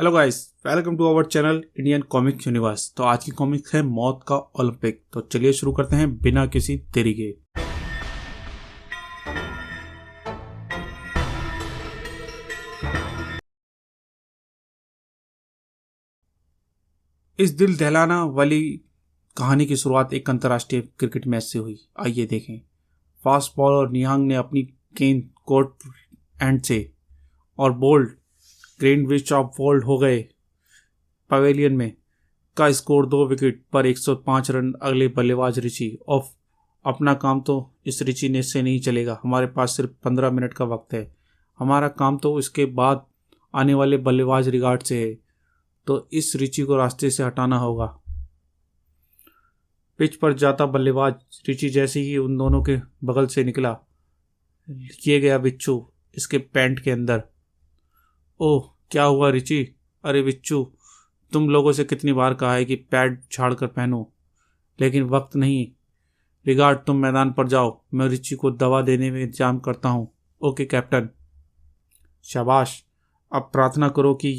Hello guys, welcome to our channel Indian comic universe. तो आज की कॉमिक है मौत का ओलंपिक। तो चलिए शुरू करते हैं बिना किसी देरी के। इस दिल दहलाना वाली कहानी की शुरुआत एक अंतर्राष्ट्रीय क्रिकेट मैच से हुई। आइए देखें। फास्ट बॉलर नियांग ने अपनी गेंद कोर्ट एंड से और बोल्ड ग्रीनविच ऑफ बोल्ड हो गए पवेलियन में का स्कोर 2 विकेट पर 105 रन। अगले बल्लेबाज रिची ऑफ। अपना काम तो इस रिची ने से नहीं चलेगा। हमारे पास सिर्फ 15 मिनट का वक्त है। हमारा काम तो इसके बाद आने वाले बल्लेबाज रिगार्ड से है, तो इस रिची को रास्ते से हटाना होगा। पिच पर जाता बल्लेबाज रिची जैसे ही उन दोनों के बगल से निकला, किए गया बिच्छू इसके पैंट के अंदर। ओह, क्या हुआ रिची? अरे बिच्छू, तुम लोगों से कितनी बार कहा है कि पैड झाड़ कर पहनो, लेकिन वक्त नहीं। रिगार्ड, तुम मैदान पर जाओ, मैं रिची को दवा देने में इंतजाम करता हूँ। Okay captain. शाबाश। अब प्रार्थना करो कि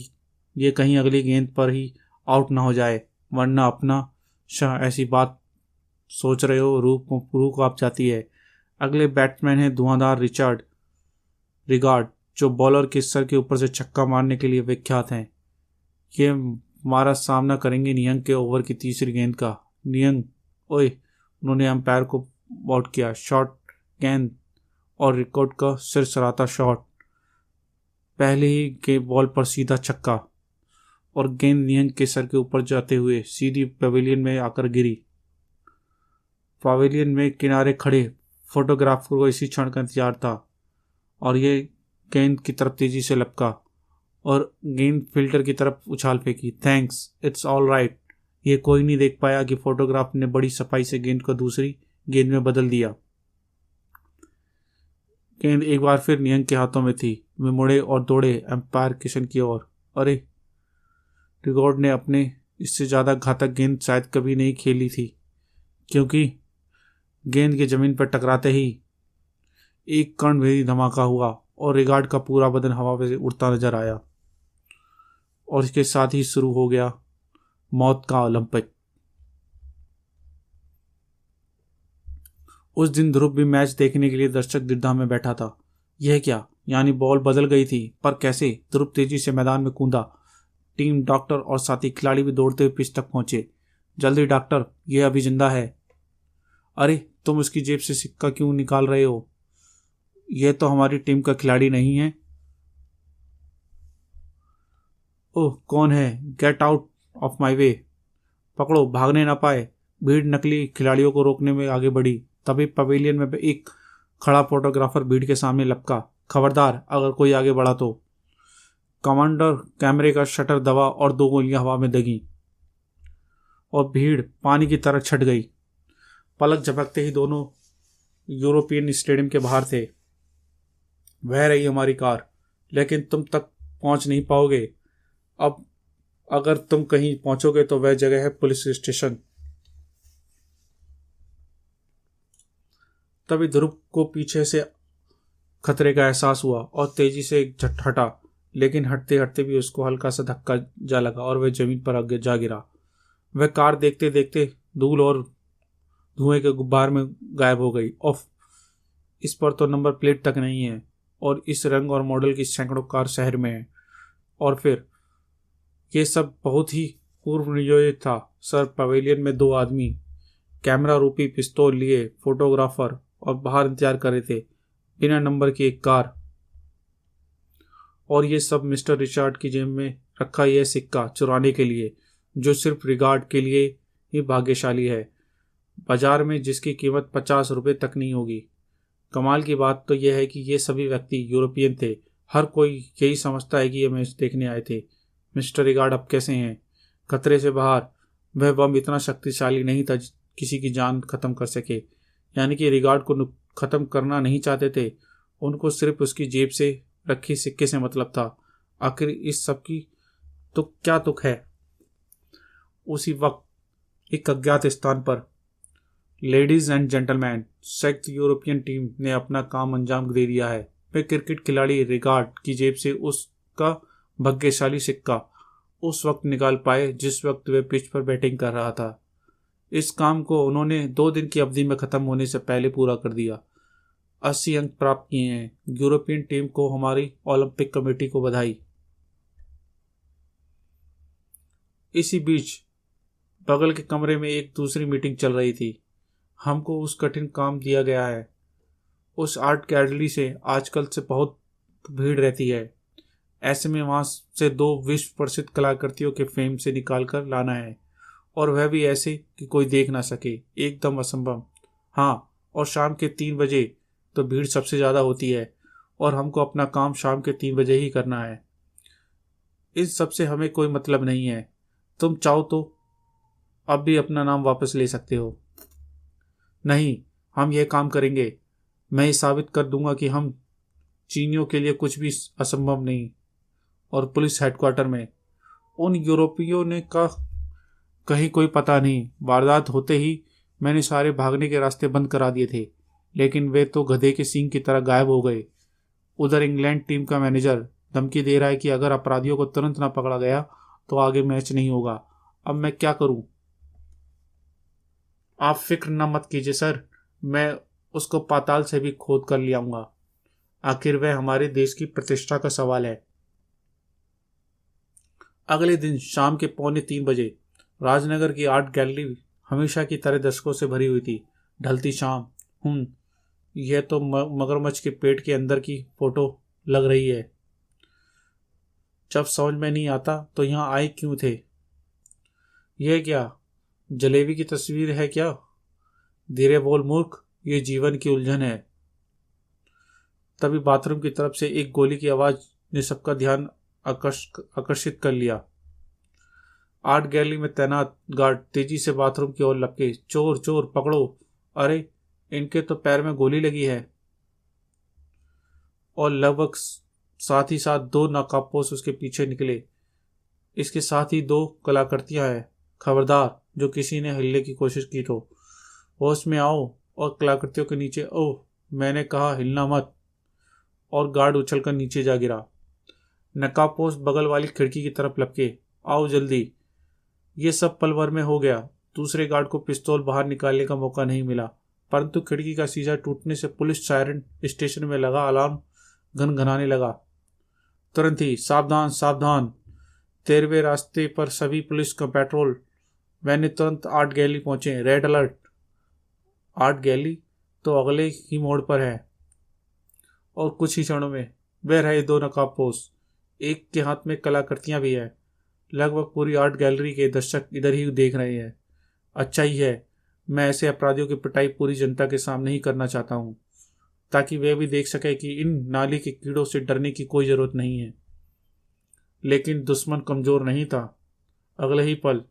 ये कहीं अगली गेंद पर ही आउट ना हो जाए, वरना अपना शाह ऐसी बात सोच रहे हो रूह को आप जाती है। अगले बैट्समैन है धुआंधार रिचर्ड रिगार्ड, जो बॉलर के सर के ऊपर से छक्का मारने के लिए विख्यात हैं। ये हमारा सामना करेंगे नियंग के ओवर की तीसरी गेंद का। नियंग, ओए। उन्होंने अंपायर को आउट किया। शॉट गेंद और रिकॉर्ड का सिर सराता शॉट। पहले ही के बॉल पर सीधा छक्का और गेंद नियंग के सर के ऊपर जाते हुए सीधी पवेलियन में आकर गिरी। पवेलियन में किनारे खड़े फोटोग्राफर को इसी क्षण का इंतजार था और ये गेंद की तरफ तेजी से लपका और गेंद फील्डर की तरफ उछाल फेंकी। Thanks, it's all right. ये कोई नहीं देख पाया कि फोटोग्राफ ने बड़ी सफाई से गेंद को दूसरी गेंद में बदल दिया। गेंद एक बार फिर नियंग के हाथों में थी। वे मुड़े और दौड़े एम्पायर किशन की ओर। अरे, रिकॉर्ड ने अपने इससे ज़्यादा घातक गेंद शायद कभी नहीं खेली थी, क्योंकि गेंद की जमीन पर टकराते ही एक कर्णभेदी धमाका हुआ और रिगार्ड का पूरा बदन हवा में उड़ता नजर आया और इसके साथ ही शुरू हो गया मौत का ओलंपिक। उस दिन ध्रुव भी मैच देखने के लिए दर्शक दीर्घा में बैठा था। यह क्या? यानी बॉल बदल गई थी, पर कैसे? ध्रुव तेजी से मैदान में कूदा। टीम, डॉक्टर और साथी खिलाड़ी भी दौड़ते हुए पिच तक पहुंचे। जल्दी डॉक्टर, यह अभी जिंदा है। अरे, तुम उसकी जेब से सिक्का क्यों निकाल रहे हो? यह तो हमारी टीम का खिलाड़ी नहीं है। ओह, कौन है? गेट आउट ऑफ माई वे। पकड़ो, भागने ना पाए। भीड़ नकली खिलाड़ियों को रोकने में आगे बढ़ी। तभी पवेलियन में एक खड़ा फोटोग्राफर भीड़ के सामने लपका। खबरदार, अगर कोई आगे बढ़ा तो। कमांडर कैमरे का शटर दबा और 2 गोलियां हवा में दगी और भीड़ पानी की तरह छट गई। पलक झपकते ही दोनों यूरोपियन स्टेडियम के बाहर थे। वह रही हमारी कार, लेकिन तुम तक पहुंच नहीं पाओगे। अब अगर तुम कहीं पहुंचोगे तो वह जगह है पुलिस स्टेशन। तभी ध्रुव को पीछे से खतरे का एहसास हुआ और तेजी से एक झट हटा, लेकिन हटते हटते भी उसको हल्का सा धक्का जा लगा और वह जमीन पर आगे जा गिरा। वह कार देखते देखते धूल और धुएं के गुब्बार में गायब हो गई। ऑफ, इस पर तो नंबर प्लेट तक नहीं है और इस रंग और मॉडल की सैकड़ों कार शहर में है। और फिर ये सब बहुत ही पूर्व नियोजित था सर। पवेलियन में 2 आदमी कैमरा रूपी पिस्तौल लिए फोटोग्राफर और बाहर इंतजार कर रहे थे, बिना नंबर की एक कार। और ये सब मिस्टर रिचर्ड की जेब में रखा यह सिक्का चुराने के लिए, जो सिर्फ रिगार्ड के लिए ही भाग्यशाली है, बाजार में जिसकी कीमत 50 रुपये तक नहीं होगी। कमाल की बात तो यह है कि ये सभी व्यक्ति यूरोपियन थे। हर कोई यही समझता है कि ये मैच देखने आए थे। मिस्टर रिगार्ड अब कैसे हैं? खतरे से बाहर। वह बम इतना शक्तिशाली नहीं था किसी की जान खत्म कर सके। यानी कि रिगार्ड को खत्म करना नहीं चाहते थे, उनको सिर्फ उसकी जेब से रखी सिक्के से मतलब था। आखिर इस सब की तो क्या तुक है? उसी वक्त एक अज्ञात स्थान पर, लेडीज एंड जेंटलमैन, संयुक्त यूरोपियन टीम ने अपना काम अंजाम दे दिया है। वह क्रिकेट खिलाड़ी रिगार्ड की जेब से उसका भाग्यशाली सिक्का उस वक्त निकाल पाए जिस वक्त वे पिच पर बैटिंग कर रहा था। इस काम को उन्होंने 2 दिन की अवधि में खत्म होने से पहले पूरा कर दिया। 80 अंक प्राप्त किए हैं। यूरोपियन टीम को हमारी ओलंपिक कमेटी को बधाई। इसी बीच बगल के कमरे में एक दूसरी मीटिंग चल रही थी। हमको उस कठिन काम दिया गया है। उस आर्ट गैलरी से आजकल से बहुत भीड़ रहती है। ऐसे में वहां से 2 विश्व प्रसिद्ध कलाकृतियों के फ्रेम से निकाल कर लाना है, और वह भी ऐसे कि कोई देख ना सके। एकदम असंभव। हाँ, और शाम के 3 बजे तो भीड़ सबसे ज़्यादा होती है, और हमको अपना काम शाम के 3 बजे ही करना है। इन सब से हमें कोई मतलब नहीं है। तुम चाहो तो अब भी अपना नाम वापस ले सकते हो। नहीं, हम यह काम करेंगे। मैं ये साबित कर दूंगा कि हम चीनियों के लिए कुछ भी असंभव नहीं। और पुलिस हेडक्वार्टर में उन यूरोपियों ने का कहीं कोई पता नहीं। वारदात होते ही मैंने सारे भागने के रास्ते बंद करा दिए थे, लेकिन वे तो गधे के सींग की तरह गायब हो गए। उधर इंग्लैंड टीम का मैनेजर धमकी दे रहा है कि अगर अपराधियों को तुरंत ना पकड़ा गया तो आगे मैच नहीं होगा। अब मैं क्या करूं? आप फिक्र न मत कीजिए सर, मैं उसको पाताल से भी खोद कर ले आऊंगा। आखिर वह हमारे देश की प्रतिष्ठा का सवाल है। अगले दिन शाम के 2:45 राजनगर की आर्ट गैलरी हमेशा की तरह दर्शकों से भरी हुई थी। ढलती शाम। यह तो मगरमच्छ के पेट के अंदर की फोटो लग रही है। जब समझ में नहीं आता तो यहाँ आए क्यों थे? यह क्या जलेबी की तस्वीर है क्या? धीरे बोल मूर्ख, ये जीवन की उलझन है। तभी बाथरूम की तरफ से एक गोली की आवाज ने सबका ध्यान आकर्षित कर लिया। आर्ट गैलरी में तैनात गार्ड तेजी से बाथरूम की ओर लपके। चोर चोर पकड़ो! अरे, इनके तो पैर में गोली लगी है। और लगभग साथ ही साथ 2 नकाबपोश उसके पीछे निकले। इसके साथ ही 2 कलाकृतियां हैं। खबरदार, जो किसी ने हिलने की कोशिश की तो होश में आओ। और कलाकृतियों के नीचे, ओह, मैंने कहा हिलना मत। और गार्ड उछलकर नीचे जा गिरा। नकाबपोश बगल वाली खिड़की की तरफ लपके। आओ जल्दी। ये सब पल भर में हो गया। दूसरे गार्ड को पिस्तौल बाहर निकालने का मौका नहीं मिला, परंतु खिड़की का शीशा टूटने से पुलिस सायरन स्टेशन में लगा अलार्म घनघनाने लगा। तुरंत ही, सावधान सावधान, 13वें रास्ते पर सभी पुलिस का पेट्रोल। मैंने तुरंत आर्ट गैलरी पहुंचे। Red alert. आर्ट गैलरी तो अगले ही मोड़ पर है। और कुछ ही क्षणों में वे रहे 2 नकाबपोश। एक के हाथ में कलाकृतियां भी है। लगभग पूरी आर्ट गैलरी के दर्शक इधर ही देख रहे हैं। अच्छा ही है, मैं ऐसे अपराधियों की पिटाई पूरी जनता के सामने ही करना चाहता हूँ, ताकि वे भी देख सके कि इन नाली के कीड़ों से डरने की कोई जरूरत नहीं है। लेकिन दुश्मन कमजोर नहीं था। अगले ही पल,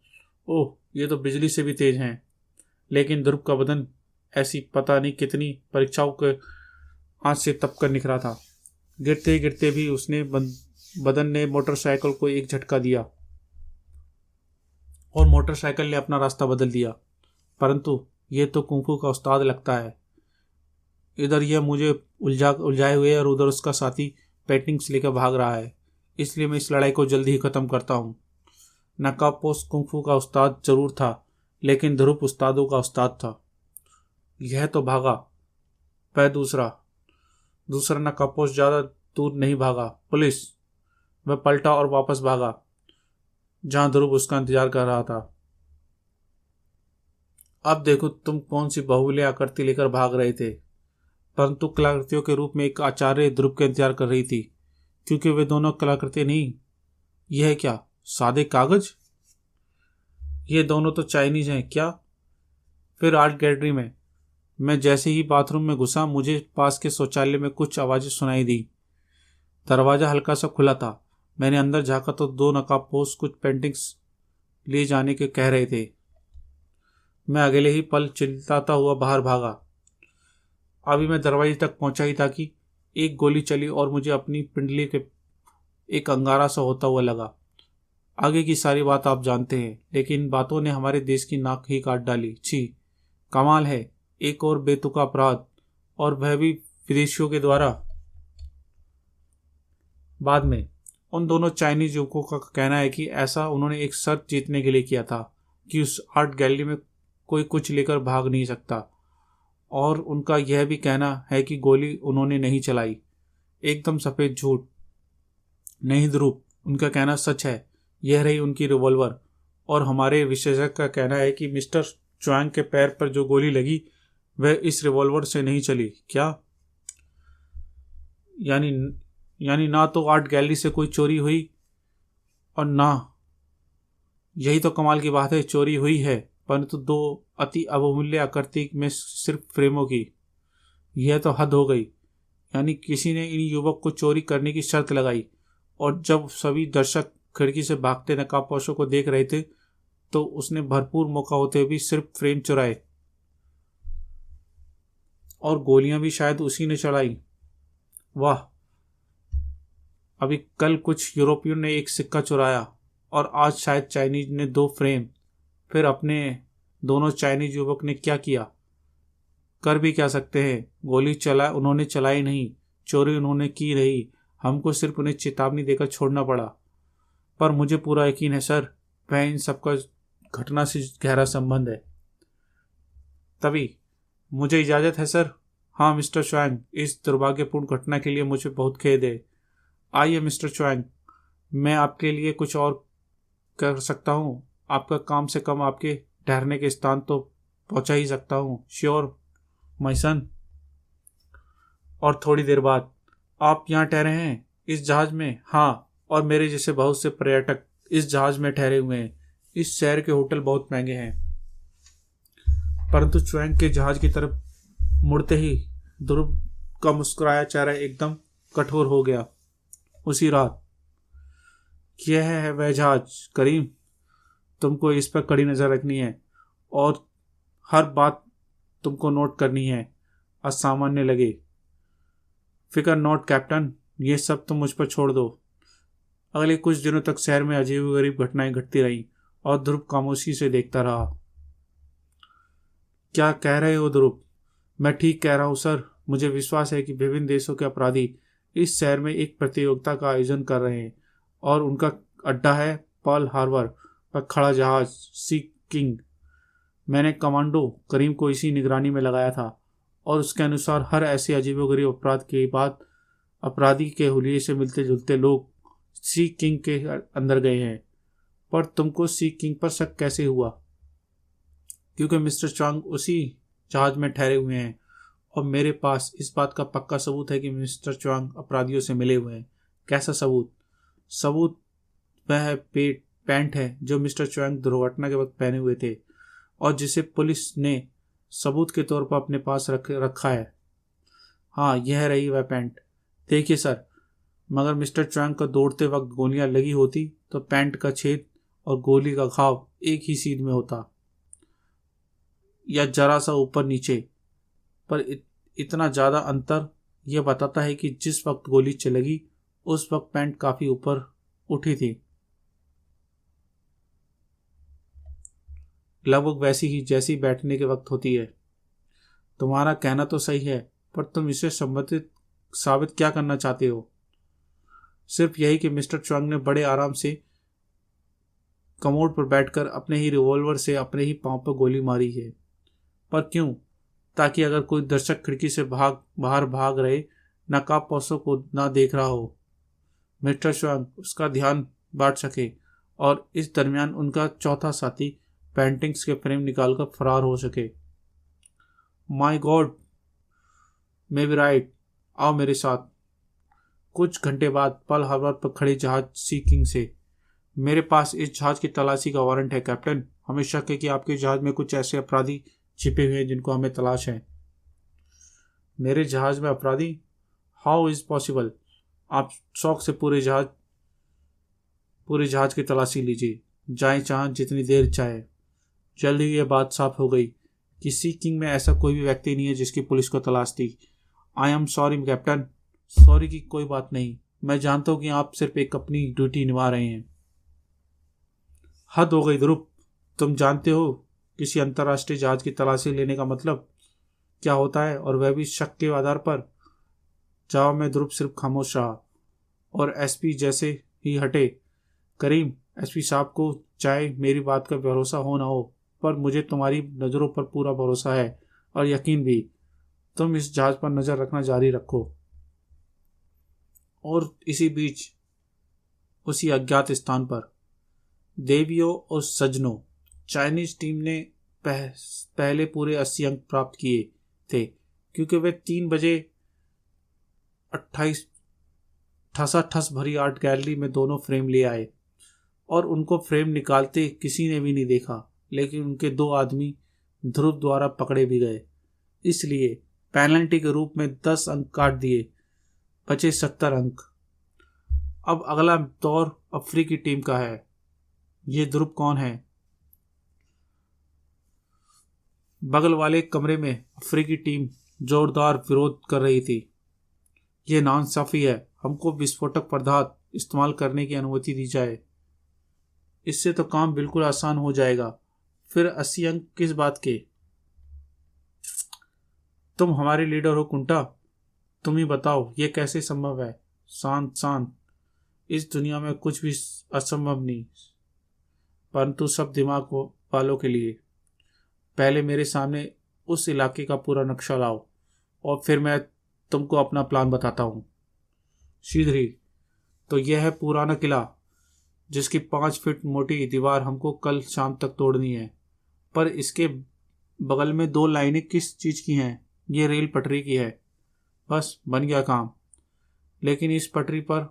ओह, ये तो बिजली से भी तेज हैं। लेकिन ध्रुव का बदन ऐसी पता नहीं कितनी परीक्षाओं के आंच से तप कर निखरा था। गिरते गिरते भी उसने बदन ने मोटरसाइकिल को एक झटका दिया और मोटरसाइकिल ने अपना रास्ता बदल दिया। परंतु यह तो कुंफू का उस्ताद लगता है। इधर यह मुझे उलझाए हुए और उधर उसका साथी पेंटिंग्स लेकर भाग रहा है। इसलिए मैं इस लड़ाई को जल्दी ही खत्म करता हूँ। नकाबपोश कुंफू का उस्ताद जरूर था, लेकिन ध्रुव उस्तादों का उस्ताद था। यह तो भागा। पर दूसरा नकाबपोश ज्यादा दूर नहीं भागा। पुलिस! वह पलटा और वापस भागा जहां ध्रुव उसका इंतजार कर रहा था। अब देखो तुम कौन सी बाहुल्य आकृति लेकर भाग रहे थे। परंतु कलाकृतियों के रूप में एक आचार्य ध्रुव का इंतजार कर रही थी, क्योंकि वे दोनों कलाकृति नहीं। यह क्या, सादे कागज? ये दोनों तो चाइनीज हैं क्या? फिर आर्ट गैलरी में मैं जैसे ही बाथरूम में घुसा, मुझे पास के शौचालय में कुछ आवाजें सुनाई दी। दरवाजा हल्का सा खुला था। मैंने अंदर झांका तो 2 नकाबपोश कुछ पेंटिंग्स ले जाने के कह रहे थे। मैं अगले ही पल चिल्लाता हुआ बाहर भागा। अभी मैं दरवाजे तक पहुंचा ही था कि एक गोली चली और मुझे अपनी पिंडली के एक अंगारा सा होता हुआ लगा। आगे की सारी बात आप जानते हैं, लेकिन इन बातों ने हमारे देश की नाक ही काट डाली। छी, कमाल है, एक और बेतुका अपराध, और वह भी विदेशियों के द्वारा। बाद में उन दोनों चाइनीज युवकों का कहना है कि ऐसा उन्होंने एक शर्त जीतने के लिए किया था कि उस आर्ट गैलरी में कोई कुछ लेकर भाग नहीं सकता, और उनका यह भी कहना है कि गोली उन्होंने नहीं चलाई। एकदम सफ़ेद झूठ। नहीं ध्रुव, उनका कहना सच है। यह रही उनकी रिवॉल्वर, और हमारे विशेषज्ञ का कहना है कि मिस्टर च्वांग के पैर पर जो गोली लगी वह इस रिवॉल्वर से नहीं चली। क्या? यानी ना तो आर्ट गैलरी से कोई चोरी हुई और ना, यही तो कमाल की बात है, चोरी हुई है परंतु दो अति अवमूल्य आकृति में सिर्फ फ्रेमों की। यह तो हद हो गई। यानी किसी ने इन युवक को चोरी करने की शर्त लगाई, और जब सभी दर्शक खिड़की से भागते नकाबपोशों को देख रहे थे तो उसने भरपूर मौका होते हुए भी सिर्फ फ्रेम चुराए, और गोलियां भी शायद उसी ने चलाई। वाह! अभी कल कुछ यूरोपियों ने एक सिक्का चुराया और आज शायद चाइनीज ने 2 फ्रेम। फिर अपने दोनों चाइनीज युवक ने क्या किया? कर भी क्या सकते हैं? गोली उन्होंने चलाई नहीं, चोरी उन्होंने की रही। हमको सिर्फ उन्हें चेतावनी देकर छोड़ना पड़ा। पर मुझे पूरा यकीन है सर, वह इन सबका घटना से गहरा संबंध है। तभी मुझे इजाज़त है सर। हाँ मिस्टर च्वांग, इस दुर्भाग्यपूर्ण घटना के लिए मुझे बहुत खेद है। आइए मिस्टर च्वांग, मैं आपके लिए कुछ और कर सकता हूँ। आपका काम से कम आपके ठहरने के स्थान तो पहुँचा ही सकता हूँ। Sure my son. और थोड़ी देर बाद, आप यहाँ ठहरे हैं इस जहाज में? हाँ, और मेरे जैसे बहुत से पर्यटक इस जहाज में ठहरे हुए हैं। इस शहर के होटल बहुत महंगे हैं। परंतु च्वांग के जहाज की तरफ मुड़ते ही ध्रुव का मुस्कुराया चेहरा एकदम कठोर हो गया। उसी रात, यह है वह जहाज करीम, तुमको इस पर कड़ी नज़र रखनी है और हर बात तुमको नोट करनी है। असामान्य लगे, फिकर नॉट कैप्टन, ये सब तुम मुझ पर छोड़ दो। अगले कुछ दिनों तक शहर में अजीबोगरीब घटनाएं घटती रहीं और ध्रुव खामोशी से देखता रहा। क्या कह रहे हो ध्रुव? मैं ठीक कह रहा हूँ सर। मुझे विश्वास है कि विभिन्न देशों के अपराधी इस शहर में एक प्रतियोगिता का आयोजन कर रहे हैं और उनका अड्डा है पर्ल हार्बर पर खड़ा जहाज सी किंग। मैंने कमांडो करीम को इसी निगरानी में लगाया था और उसके अनुसार हर ऐसे अजीबोगरीब अपराध के बाद अपराधी के हुलिये से मिलते जुलते लोग सी किंग के अंदर गए हैं। पर तुमको सी किंग पर शक कैसे हुआ? क्योंकि मिस्टर च्वांग उसी जहाज में ठहरे हुए हैं और मेरे पास इस बात का पक्का सबूत है कि मिस्टर च्वांग अपराधियों से मिले हुए हैं। कैसा सबूत? सबूत वह पैंट है जो मिस्टर च्वांग दुर्घटना के वक्त पहने हुए थे और जिसे पुलिस ने सबूत के तौर पर अपने पास रखा है। हाँ, यह रही वह पैंट। देखिए सर, मगर मिस्टर च्वांग को दौड़ते वक्त गोलियां लगी होती तो पैंट का छेद और गोली का घाव एक ही सीध में होता या जरा सा ऊपर नीचे। पर इतना ज़्यादा अंतर यह बताता है कि जिस वक्त गोली चलेगी उस वक्त पैंट काफ़ी ऊपर उठी थी, लगभग वैसी ही जैसी बैठने के वक्त होती है। तुम्हारा कहना तो सही है, पर तुम इसे साबित क्या करना चाहते हो? सिर्फ यही कि मिस्टर च्वांग ने बड़े आराम से कमोड पर बैठकर अपने ही रिवॉल्वर से अपने ही पांव पर गोली मारी है। पर क्यों? ताकि अगर कोई दर्शक खिड़की से बाहर भाग रहे नकाबपोशों को ना देख रहा हो, मिस्टर च्वांग उसका ध्यान बांट सके और इस दरमियान उनका चौथा साथी पेंटिंग्स के फ्रेम निकालकर फरार हो सके। My God, may be right. आओ मेरे साथ। कुछ घंटे बाद पर्ल हार्बर पर खड़े जहाज सी किंग से, मेरे पास इस जहाज की तलाशी का वारंट है कैप्टन। हमें शक है कि आपके जहाज में कुछ ऐसे अपराधी छिपे हुए हैं जिनको हमें तलाश है। मेरे जहाज में अपराधी? How is possible? आप शौक से पूरे जहाज की तलाशी लीजिए, जाए चाहें जितनी देर चाहे। जल्द ही यह बात साफ हो गई कि सी किंग में ऐसा कोई भी व्यक्ति नहीं है जिसकी पुलिस को तलाश थी। I am sorry captain. Sorry की कोई बात नहीं, मैं जानता हूँ कि आप सिर्फ एक अपनी ड्यूटी निभा रहे हैं। हद हो गई ध्रुव, तुम जानते हो किसी अंतर्राष्ट्रीय जहाज की तलाशी लेने का मतलब क्या होता है, और वह भी शक के आधार पर। जवाब में ध्रुव सिर्फ खामोश रहा और एसपी जैसे ही हटे। करीम, एसपी साहब को चाहे मेरी बात का भरोसा हो ना हो, पर मुझे तुम्हारी नज़रों पर पूरा भरोसा है और यकीन भी। तुम इस जहाज पर नज़र रखना जारी रखो। और इसी बीच उसी अज्ञात स्थान पर देवियों और सज्जनों, चाइनीज टीम ने पहले पूरे 80 अंक प्राप्त किए थे, क्योंकि वे 3 बजे 28 ठसाठस भरी आर्ट गैलरी में दोनों फ्रेम ले आए और उनको फ्रेम निकालते किसी ने भी नहीं देखा। लेकिन उनके 2 आदमी ध्रुव द्वारा पकड़े भी गए, इसलिए पेनल्टी के रूप में 10 अंक काट दिए, बचे 70 अंक। अब अगला दौर अफ्रीकी टीम का है। ये ध्रुव कौन है? बगल वाले कमरे में अफ्रीकी टीम जोरदार विरोध कर रही थी। ये नाइंसाफी है, हमको विस्फोटक पदार्थ इस्तेमाल करने की अनुमति दी जाए, इससे तो काम बिल्कुल आसान हो जाएगा। फिर 80 अंक किस बात के? तुम हमारे लीडर हो कुंटा, तुम ही बताओ ये कैसे संभव है? शांत शांत, इस दुनिया में कुछ भी असंभव नहीं, परंतु सब दिमाग वालों के लिए। पहले मेरे सामने उस इलाके का पूरा नक्शा लाओ और फिर मैं तुमको अपना प्लान बताता हूँ। शीघ्र ही। तो यह है पुराना किला, जिसकी 5 फीट मोटी दीवार हमको कल शाम तक तोड़नी है। पर इसके बगल में 2 लाइनें किस चीज़ की हैं? ये रेल पटरी की है। बस बन गया काम। लेकिन इस पटरी पर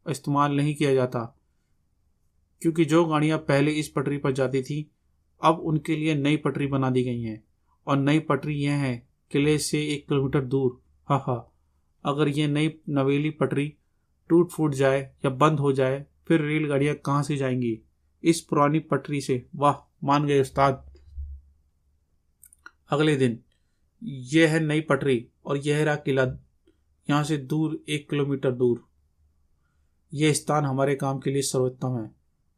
इस्तेमाल नहीं किया जाता, क्योंकि जो गाड़ियाँ पहले इस पटरी पर जाती थी, अब उनके लिए नई पटरी बना दी गई हैं। और नई पटरी यह है, किले से 1 किलोमीटर दूर। हा, अगर ये नई नवेली पटरी टूट फूट जाए या बंद हो जाए, फिर रेलगाड़ियाँ कहाँ से जाएंगी? इस पुरानी पटरी से। वाह, मान गए उस्ताद। अगले दिन, यह है नई पटरी और यह रहा किला, यहाँ से दूर 1 किलोमीटर दूर। यह स्थान हमारे काम के लिए सर्वोत्तम है।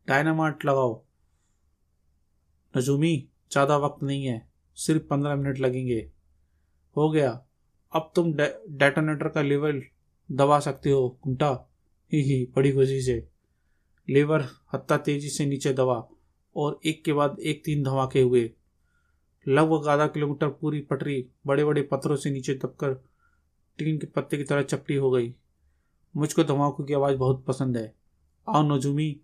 डायनामाइट लगाओ। नजूमी, ज़्यादा वक्त नहीं है, सिर्फ 15 मिनट लगेंगे। हो गया। अब तुम डेटोनेटर का लेवल दबा सकते हो कुंटा। ही बड़ी खुशी से लेवर हत्ता तेजी से नीचे दबा और एक के बाद एक 3 धमाके हुए। लगभग आधा किलोमीटर पूरी पटरी बड़े बड़े पत्थरों से नीचे दबकर टीन के पत्ते की तरह चपटी हो गई। मुझको धमाकों की आवाज़ बहुत पसंद है। आओ नजूमी,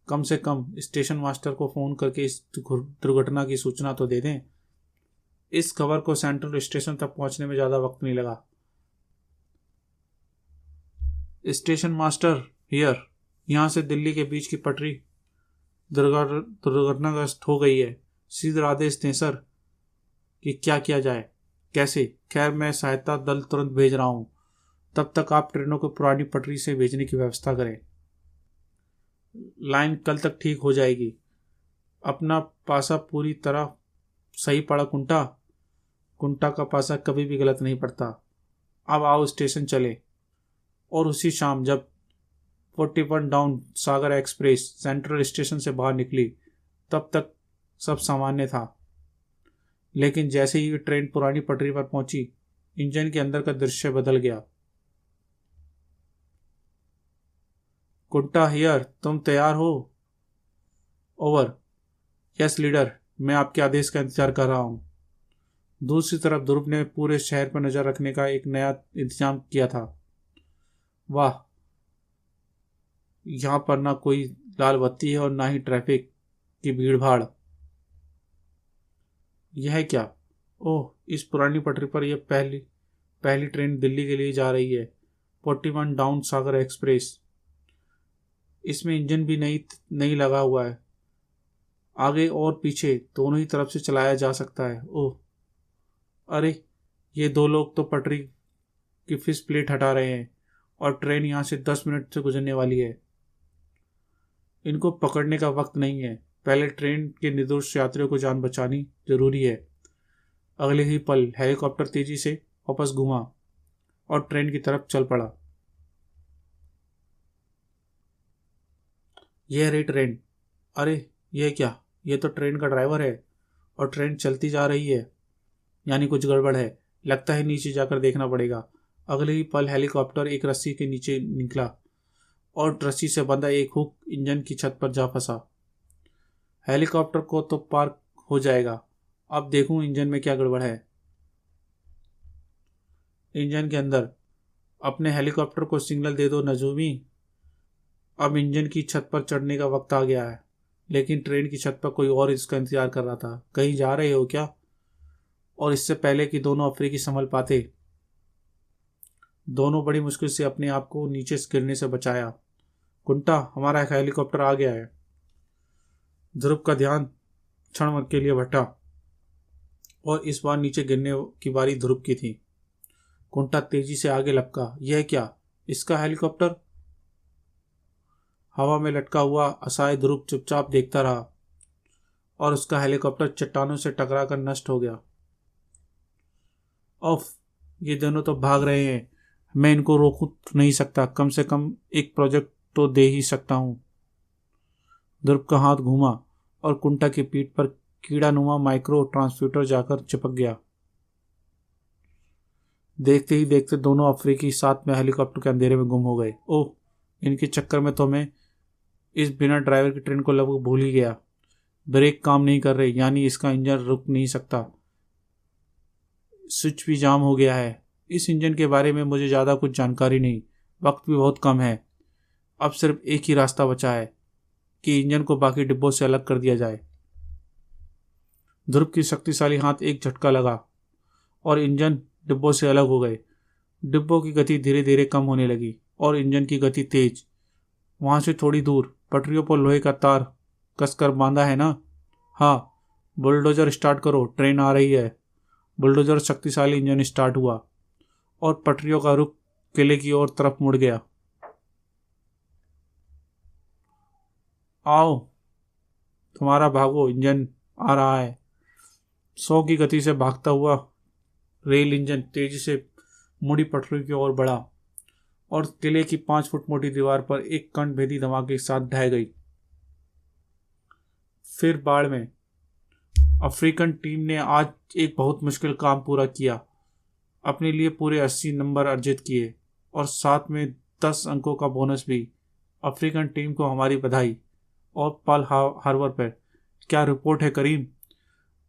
कम से कम स्टेशन मास्टर को फ़ोन करके इस दुर्घटना की सूचना तो दे दें। इस खबर को सेंट्रल स्टेशन तक पहुंचने में ज़्यादा वक्त नहीं लगा। स्टेशन मास्टर हियर, यहाँ से दिल्ली के बीच की पटरी दुर्घटनाग्रस्त हो गई है। सीधे आदेश दें सर कि क्या किया जाए। कैसे? खैर, मैं सहायता दल तुरंत भेज रहा हूँ। तब तक आप ट्रेनों को पुरानी पटरी से भेजने की व्यवस्था करें। लाइन कल तक ठीक हो जाएगी। अपना पासा पूरी तरह सही पड़ा कुंटा। कुंटा का पासा कभी भी गलत नहीं पड़ता। अब आओ स्टेशन चले। और उसी शाम जब 41 डाउन सागर एक्सप्रेस सेंट्रल स्टेशन से बाहर निकली, तब तक सब सामान्य था। लेकिन जैसे ही ट्रेन पुरानी पटरी पर पहुंची, इंजन के अंदर का दृश्य बदल गया। कुंटा हियर, तुम तैयार हो? ओवर। यस लीडर, मैं आपके आदेश का इंतजार कर रहा हूँ। दूसरी तरफ ध्रुव ने पूरे शहर पर नजर रखने का एक नया इंतजाम किया था। वाह, यहाँ पर ना कोई लाल बत्ती है और ना ही ट्रैफिक की भीड़ भाड़। यह क्या? ओह, इस पुरानी पटरी पर यह पहली ट्रेन दिल्ली के लिए जा रही है। 41 डाउन सागर एक्सप्रेस। इसमें इंजन भी नहीं लगा हुआ है। आगे और पीछे दोनों ही तरफ से चलाया जा सकता है। ओह, अरे, ये 2 लोग तो पटरी की फिश प्लेट हटा रहे हैं और ट्रेन यहाँ से 10 मिनट से गुजरने वाली है। इनको पकड़ने का वक्त नहीं है। पहले ट्रेन के निर्दोष यात्रियों को जान बचानी जरूरी है। अगले ही पल हेलीकॉप्टर तेजी से वापस घुमा और ट्रेन की तरफ चल पड़ा। यह रही ट्रेन। अरे, यह क्या? यह तो ट्रेन का ड्राइवर है और ट्रेन चलती जा रही है, यानी कुछ गड़बड़ है। लगता है नीचे जाकर देखना पड़ेगा। अगले ही पल हेलीकॉप्टर एक रस्सी के नीचे निकला और रस्सी से बंधा एक हुक इंजन की छत पर जा फंसा। हेलीकॉप्टर को तो पार हो जाएगा, अब देखूं इंजन में क्या गड़बड़ है। इंजन के अंदर, अपने हेलीकॉप्टर को सिग्नल दे दो नजूमी, अब इंजन की छत पर चढ़ने का वक्त आ गया है। लेकिन ट्रेन की छत पर कोई और इसका इंतजार कर रहा था। कहीं जा रहे हो क्या? और इससे पहले कि दोनों अफ्रीकी संभल पाते, दोनों बड़ी मुश्किल से अपने आप को नीचे गिरने से बचाया। कुंटा, हमारा हेलीकॉप्टर आ गया है। ध्रुव का ध्यान क्षण भर के लिए भटका और इस बार नीचे गिरने की बारी ध्रुव की थी। कुंटा तेजी से आगे लपका। यह क्या? इसका हेलीकॉप्टर? हवा में लटका हुआ असहाय ध्रुव चुपचाप देखता रहा और उसका हेलीकॉप्टर चट्टानों से टकराकर नष्ट हो गया। ऑफ, ये दोनों तो भाग रहे हैं, मैं इनको रोक नहीं सकता। कम से कम एक प्रोजेक्ट तो दे ही सकता हूं। ध्रुव का हाथ घूमा और कुंटा की पीठ पर कीड़ानुमा माइक्रो ट्रांसमीटर जाकर चिपक गया। देखते ही देखते दोनों अफ्रीकी साथ में हेलीकॉप्टर के अंधेरे में गुम हो गए। ओह, इनके चक्कर में तो मैं इस बिना ड्राइवर की ट्रेन को लगभग भूल ही गया। ब्रेक काम नहीं कर रहे, यानी इसका इंजन रुक नहीं सकता। स्विच भी जाम हो गया है। इस इंजन के बारे में मुझे ज़्यादा कुछ जानकारी नहीं, वक्त भी बहुत कम है। अब सिर्फ एक ही रास्ता बचा है कि इंजन को बाकी डिब्बों से अलग कर दिया जाए। ध्रुव की शक्तिशाली हाथ एक झटका लगा और इंजन डिब्बों से अलग हो गए। डिब्बों की गति धीरे धीरे कम होने लगी और इंजन की गति तेज। वहां से थोड़ी दूर पटरियों पर लोहे का तार कसकर बांधा है ना? हाँ। बुलडोजर स्टार्ट करो, ट्रेन आ रही है। बुलडोजर शक्तिशाली इंजन स्टार्ट हुआ और पटरियों का रुख किले की ओर तरफ मुड़ गया। आओ, तुम्हारा भागो, इंजन आ रहा है। 100 की गति से भागता हुआ रेल इंजन तेजी से मुड़ी पटरी की ओर बढ़ा और किले की 5 फुट मोटी दीवार पर एक कंठभेदी धमाके के साथ ढह गई। फिर बाढ़ में अफ्रीकन टीम ने आज एक बहुत मुश्किल काम पूरा किया। अपने लिए पूरे 80 नंबर अर्जित किए और साथ में 10 अंकों का बोनस भी। अफ्रीकन टीम को हमारी बधाई। और पर्ल हार्बर पर क्या रिपोर्ट है करीम?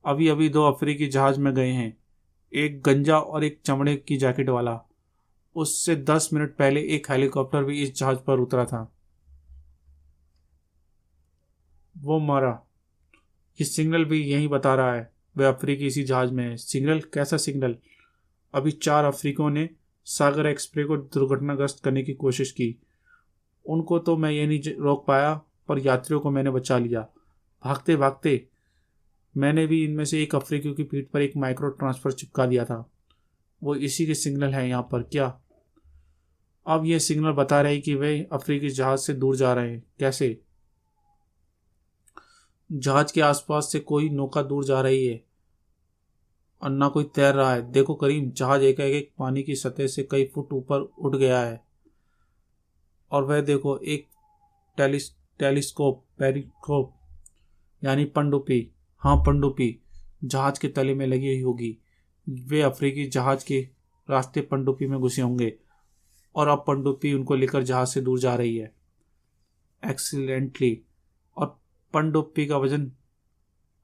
अभी अभी 2 अफ्रीकी जहाज में गए हैं, एक गंजा और एक चमड़े की जैकेट वाला। उससे 10 मिनट पहले एक हेलीकॉप्टर भी इस जहाज पर उतरा था। वो मारा। ये सिग्नल भी यही बता रहा है वे अफ्रीकी इसी जहाज में है। सिग्नल? कैसा सिग्नल? अभी 4 अफ्रीकों ने सागर एक्सप्रेस को दुर्घटनाग्रस्त करने की कोशिश की। उनको तो मैं ये नहीं रोक पाया, पर यात्रियों को मैंने बचा लिया। भागते भागते मैंने भी इनमें से एक अफ्रीकी की पीठ पर एक माइक्रो ट्रांसफर चिपका दिया था। वो इसी के सिग्नल है यहाँ पर। क्या? अब यह सिग्नल बता रहे कि वे अफ्रीकी जहाज से दूर जा रहे हैं। कैसे? जहाज के आसपास से कोई नौका दूर जा रही है और ना कोई तैर रहा है। देखो करीम, जहाज एक पानी की सतह से कई फुट ऊपर उठ गया है। और वह देखो, एक टेलीस्कोप पेरिस्कोप यानी पनडुब्बी। हाँ, पनडुब्बी जहाज के तले में लगी हुई होगी। वे अफ्रीकी जहाज के रास्ते पनडुब्बी में घुसे होंगे और अब पनडुब्बी उनको लेकर जहाज से दूर जा रही है। एक्सीलेंटली। और पनडुब्बी का वजन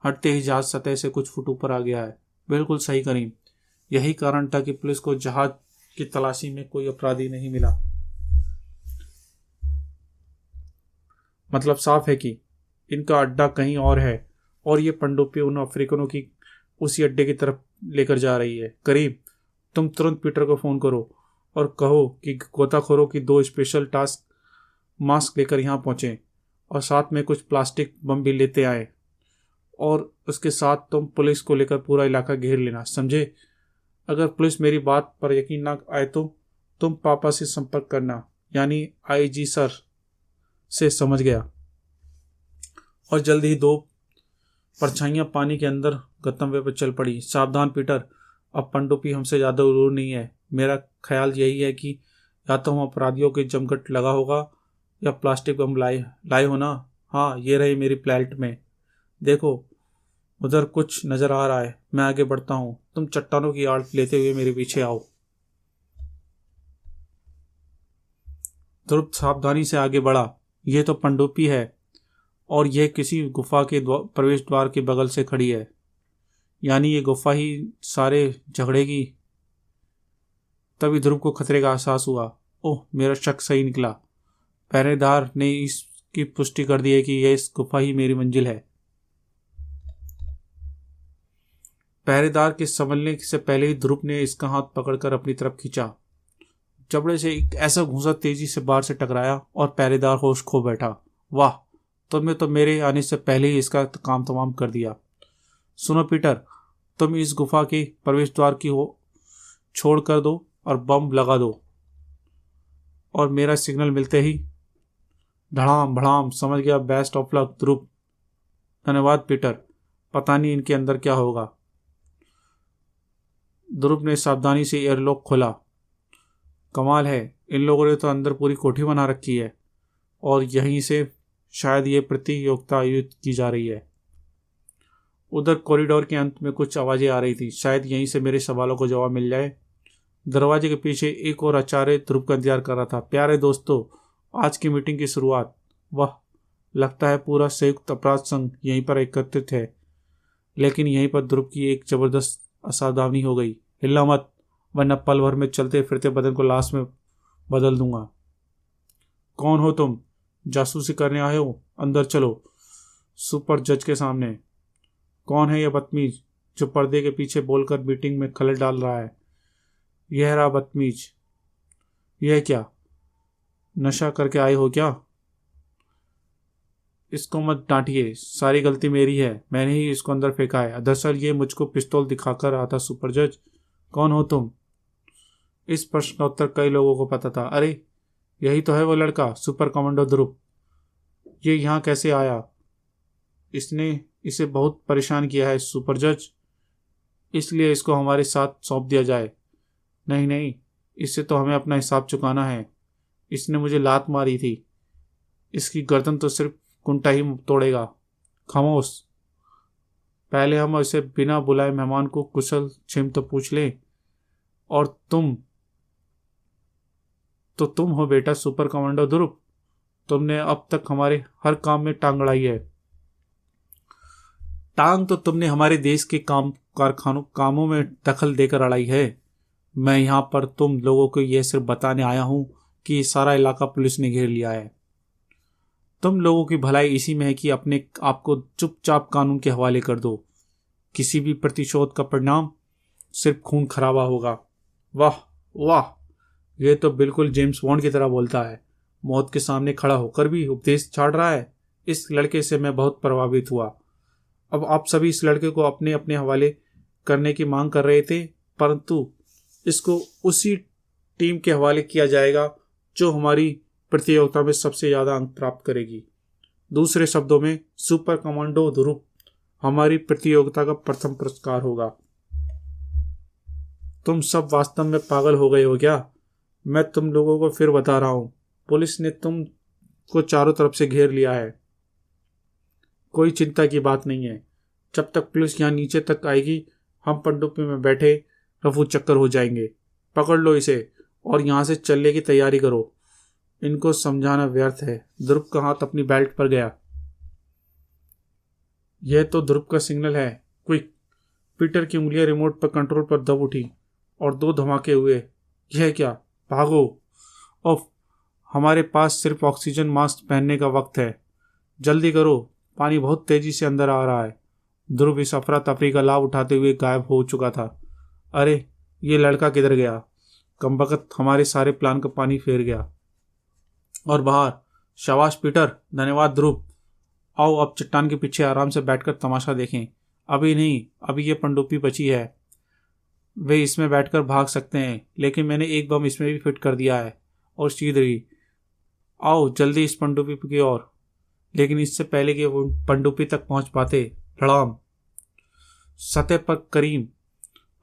हटते ही जहाज सतह से कुछ फुट ऊपर आ गया है। बिल्कुल सही करीम, यही कारण था कि पुलिस को जहाज की तलाशी में कोई अपराधी नहीं मिला। मतलब साफ है कि इनका अड्डा कहीं और है और ये पनडुब्बी उन अफ्रीकनों की उसी अड्डे की तरफ लेकर जा रही है। करीम, तुम तुरंत पीटर को फ़ोन करो और कहो कि गोताखोरों की 2 स्पेशल टास्क मास्क लेकर यहाँ पहुँचें और साथ में कुछ प्लास्टिक बम भी लेते आए। और उसके साथ तुम पुलिस को लेकर पूरा इलाका घेर लेना, समझे? अगर पुलिस मेरी बात पर यकीन ना आए तो तुम पापा से संपर्क करना, यानी आईजी सर से। समझ गया। और जल्द ही 2 परछाइयां पानी के अंदर गंतव्य पर चल पड़ी। सावधान पीटर, अब पनडुब्बी हमसे ज़्यादा दूर नहीं है। मेरा ख्याल यही है कि या तो हम अपराधियों के जमघट लगा होगा या प्लास्टिक बम लाए हो ना। हाँ, ये रहे मेरी प्लेट में। देखो उधर कुछ नज़र आ रहा है। मैं आगे बढ़ता हूँ, तुम चट्टानों की आड़ लेते हुए मेरे पीछे आओ। ध्रुव सावधानी से आगे बढ़ा। यह तो पनडुब्बी है और यह किसी गुफा के प्रवेश द्वार के बगल से खड़ी है, यानी ये गुफा ही सारे झगड़ेगी। तभी ध्रुव को खतरे का एहसास हुआ। ओह, मेरा शक सही निकला। पहरेदार ने इसकी पुष्टि कर दी है कि यह इस गुफा ही मेरी मंजिल है। पहरेदार के संभलने से पहले ही ध्रुव ने इसका हाथ पकड़कर अपनी तरफ खींचा। जबड़े से एक ऐसा घूंसा तेजी से बाहर से टकराया और पहरेदार होश खो बैठा। वाह, तुमने तो मेरे आने से पहले ही इसका काम तमाम कर दिया। सुनो पीटर, तुम इस गुफा के प्रवेश द्वार की हो छोड़ कर दो और बम लगा दो, और मेरा सिग्नल मिलते ही धड़ाम भड़ाम। समझ गया। बेस्ट ऑफ लक ध्रुव। धन्यवाद पीटर। पता नहीं इनके अंदर क्या होगा। ध्रुव ने सावधानी से एयरलॉक खोला। कमाल है, इन लोगों ने तो अंदर पूरी कोठी बना रखी है और यहीं से शायद ये प्रतियोगिता आयोजित की जा रही है। उधर कॉरिडोर के अंत में कुछ आवाजें आ रही थी। शायद यहीं से मेरे सवालों को जवाब मिल जाए। दरवाजे के पीछे एक और आचार्य ध्रुव का इंतजार कर रहा था। प्यारे दोस्तों, आज की मीटिंग की शुरुआत। वाह, लगता है पूरा संयुक्त अपराध संघ यहीं पर एकत्रित है। लेकिन यहीं पर ध्रुव की एक जबरदस्त असावधानी हो गई। हिलना मत, वरना पल भर में चलते फिरते बदन को लाश में बदल दूंगा। कौन हो तुम? जासूसी करने आए हो? अंदर चलो। सुपर जज के सामने। कौन है यह बदतमीज जो पर्दे के पीछे बोलकर मीटिंग में खलल डाल रहा है? यह रहा बदतमीज। यह क्या, नशा करके आए हो क्या? इसको मत डांटिए, सारी गलती मेरी है। मैंने ही इसको अंदर फेंका है। दरअसल ये मुझको पिस्तौल दिखाकर आता। सुपर जज, कौन हो तुम? इस प्रश्न का उत्तर कई लोगों को पता था। अरे, यही तो है वो लड़का, सुपर कमांडो ध्रुव। ये यहाँ कैसे आया? इसने इसे बहुत परेशान किया है सुपर जज, इसलिए इसको हमारे साथ सौंप दिया जाए। नहीं नहीं, इससे तो हमें अपना हिसाब चुकाना है। इसने मुझे लात मारी थी। इसकी गर्दन तो सिर्फ कुंटा ही तोड़ेगा। खामोश, पहले हम इसे बिना बुलाए मेहमान को कुशल क्षेम तो पूछ लें। और तुम हो बेटा सुपर कमांडो ध्रुव। तुमने अब तक हमारे हर काम में टांग अड़ाई है। टांग तो तुमने हमारे देश के कामों में दखल देकर अड़ाई है। मैं यहाँ पर तुम लोगों को यह सिर्फ बताने आया हूं कि सारा इलाका पुलिस ने घेर लिया है। तुम लोगों की भलाई इसी में है कि अपने आप को चुपचाप कानून के हवाले कर दो। किसी भी प्रतिशोध का परिणाम सिर्फ खून खराबा होगा। वाह वाह, यह तो बिल्कुल जेम्स बॉन्ड की तरह बोलता है। मौत के सामने खड़ा होकर भी उपदेश छाड़ रहा है। इस लड़के से मैं बहुत प्रभावित हुआ। अब आप सभी इस लड़के को अपने अपने हवाले करने की मांग कर रहे थे, परंतु इसको उसी टीम के हवाले किया जाएगा जो हमारी प्रतियोगिता में सबसे ज़्यादा अंक प्राप्त करेगी। दूसरे शब्दों में, सुपर कमांडो ध्रुव हमारी प्रतियोगिता का प्रथम पुरस्कार होगा। तुम सब वास्तव में पागल हो गए हो क्या? मैं तुम लोगों को फिर बता रहा हूं, पुलिस ने तुम को चारों तरफ से घेर लिया है। कोई चिंता की बात नहीं है। जब तक पुलिस यहाँ नीचे तक आएगी, हम पनडुब्बी में बैठे रफू चक्कर हो जाएंगे। पकड़ लो इसे और यहाँ से चलने की तैयारी करो। इनको समझाना व्यर्थ है। ध्रुव का हाथ अपनी बेल्ट पर गया। यह तो ध्रुव का सिग्नल है। क्विक! पीटर की उंगलियां रिमोट पर कंट्रोल पर दब उठी और 2 धमाके हुए। यह क्या? भागो! ओफ, हमारे पास सिर्फ ऑक्सीजन मास्क पहनने का वक्त है। जल्दी करो, पानी बहुत तेजी से अंदर आ रहा है। ध्रुव इस अफरा तफरी का लाभ उठाते हुए गायब हो चुका था। अरे, ये लड़का किधर गया? कमबख्त हमारे सारे प्लान का पानी फेर गया। और बाहर, शाबाश पीटर, धन्यवाद ध्रुव। आओ अब चट्टान के पीछे आराम से बैठकर तमाशा देखें। अभी नहीं, अभी ये पनडुब्बी बची है। वे इसमें बैठकर भाग सकते हैं, लेकिन मैंने एक बम इसमें भी फिट कर दिया है और शीध रही। आओ जल्दी इस पनडुब्बी की ओर। लेकिन इससे पहले कि वो पनडुब्बी तक पहुंच पाते, धड़ाम! सतह पर करीम,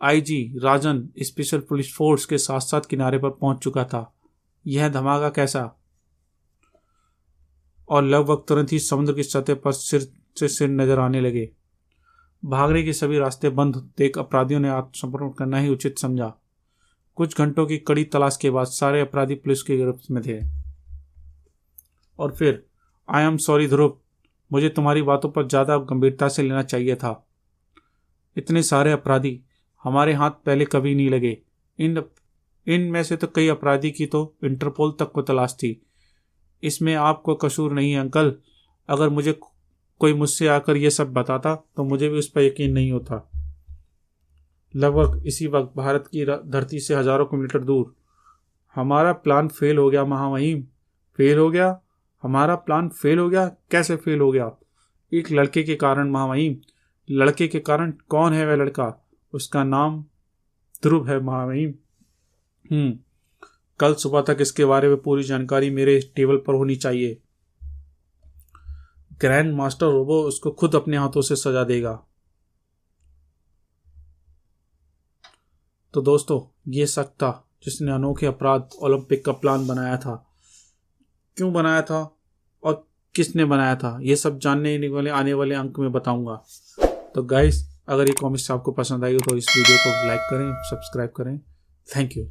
आईजी राजन स्पेशल पुलिस फोर्स के साथ साथ किनारे पर पहुंच चुका था। यह धमाका कैसा? और लगभग तुरंत ही समुद्र की सतह पर सिर से सिर नजर आने लगे। भागने के सभी रास्ते बंद देख अपराधियों ने आत्मसमर्पण करना ही उचित समझा। कुछ घंटों की कड़ी तलाश के बाद सारे अपराधी पुलिस की गिरफ्त में थे। और फिर आई एम सॉरी ध्रुव, मुझे तुम्हारी बातों पर ज़्यादा गंभीरता से लेना चाहिए था। इतने सारे अपराधी हमारे हाथ पहले कभी नहीं लगे। इन में से तो कई अपराधी की तो इंटरपोल तक को तलाश थी। इसमें आपको कसूर नहीं है अंकल। अगर मुझे कोई मुझसे आकर यह सब बताता तो मुझे भी उस पर यकीन नहीं होता। लगभग इसी वक्त भारत की धरती से हजारों किलोमीटर दूर हमारा प्लान फेल हो गया महामहिम। फेल हो गया? हमारा प्लान फेल हो गया? कैसे फेल हो गया? एक लड़के के कारण महामहिम। लड़के के कारण? कौन है वह लड़का? उसका नाम ध्रुव है महामहिम। कल सुबह तक इसके बारे में पूरी जानकारी मेरे टेबल पर होनी चाहिए। ग्रैंड मास्टर रोबो उसको खुद अपने हाथों से सजा देगा। तो दोस्तों, ये शख्स था जिसने अनोखे अपराध ओलंपिक का प्लान बनाया था। क्यों बनाया था और किसने बनाया था, ये सब जानने वाले आने वाले अंक में बताऊंगा। तो गाइस, अगर ये कॉमिक्स आपको पसंद आई हो तो इस वीडियो को लाइक करें, सब्सक्राइब करें। Thank you.